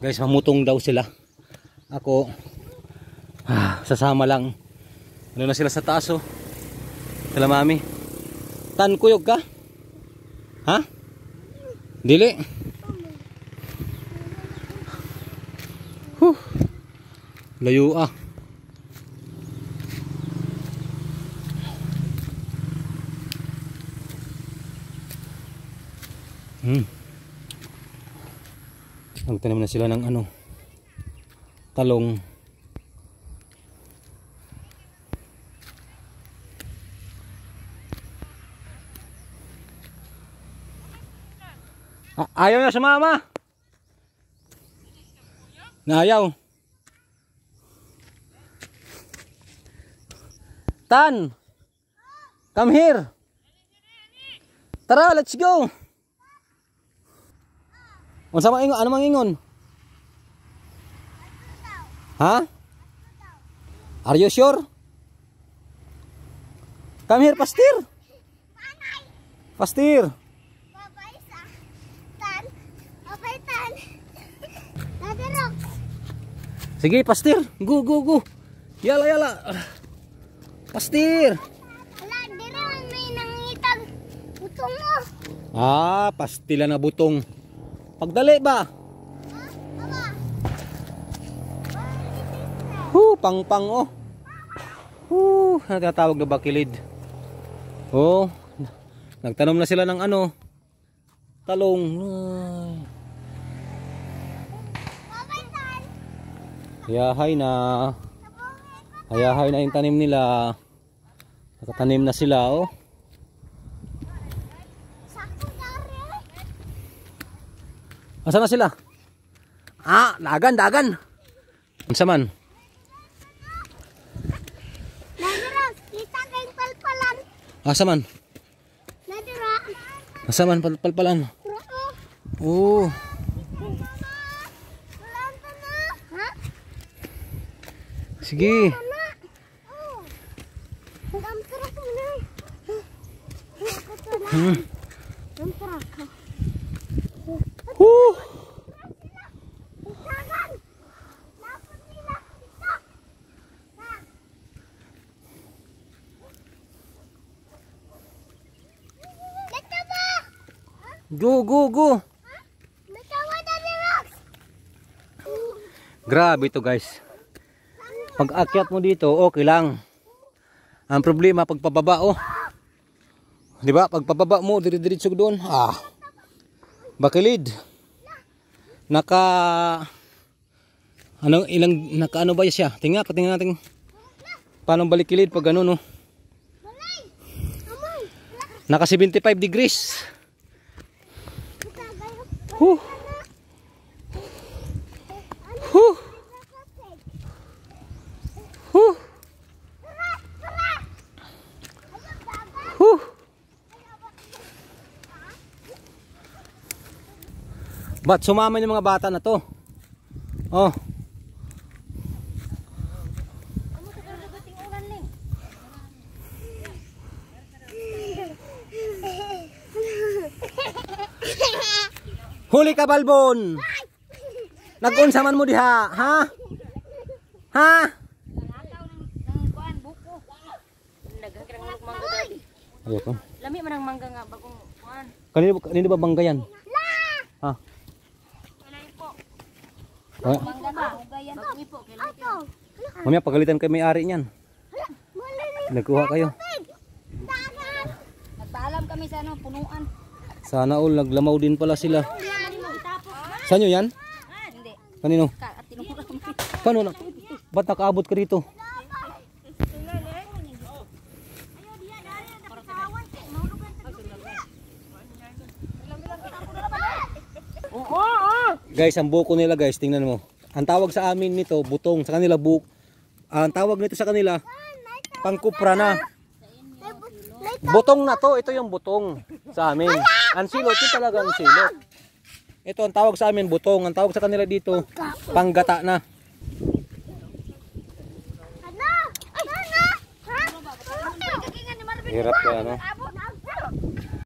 Guys, mamutong daw sila. Ako sasama lang. Ano na sila sa taas oh. Sila mami. Tan kuyog ka? Ha? Dili. Layo ah. Nagtanim na sila ng ano, talong. Ayaw na sumama. Ayaw. Tan, come here. Tara, let's go. Unsa mang ingon? Ano mang ingon? Ha? Are you sure? Come here, Pastir. Pastir. Sige, Pastir. Go, go, go. Yala, yala. Pastir. Ala, dira may nangitag butong mo. Pastila na butong. Pagdali ba? Pang-pang oh. Nagtatawag na bakilid. Oh, nagtanom na sila ng ano, talong. Hayahay na. Hayahay na yung tanim nila. Nakatanim na sila oh. Asa na sila? Dagan, dagan. Unsa man? Nadira, kita kay palpalan. Asa man? Nadira. Asa man palpalan? Oh. Ha? Sige. Go, go, go. Grabe to guys. Pag akyat mo dito, okay lang. Ang problema pag pababa oh. 'Di ba? Pag pababa mo, dire-diretso doon. Bakilid. Naka ano ba siya? Tingnan natin. Paano balikilid pag ano no? Naka 75 degrees. Ba't sumama yung mga bata na to? Oh. Huli ka, Balbon. Nag-unsa man mo diha, ha? Ha? Ayoko. Lami man ang mangga nga bagong kuan. Kanino ba bangga yan? Ha? Mangga ba? Ugayan bagong ipo kailan. Mamaya pagalitan kay may-ari niyan. Nagkuha kayo. Nagpaalam kami sa ano, punuan. Sana all naglamaw din pala sila. Saan nyo yan? Hindi. Kanino? At tinukura kami. Paano na? Ba't nakaabot ka rito? Guys, ang buko nila guys, tingnan mo. Ang tawag sa amin nito, butong. Sa kanila ang tawag nito sa kanila, pangkupra na. Butong na to, ito yung butong sa amin. Ang silot, ito talaga ang silot. Ito ang tawag sa amin, butong. Ang tawag sa kanila dito, panggata na. Hirap ka, ano?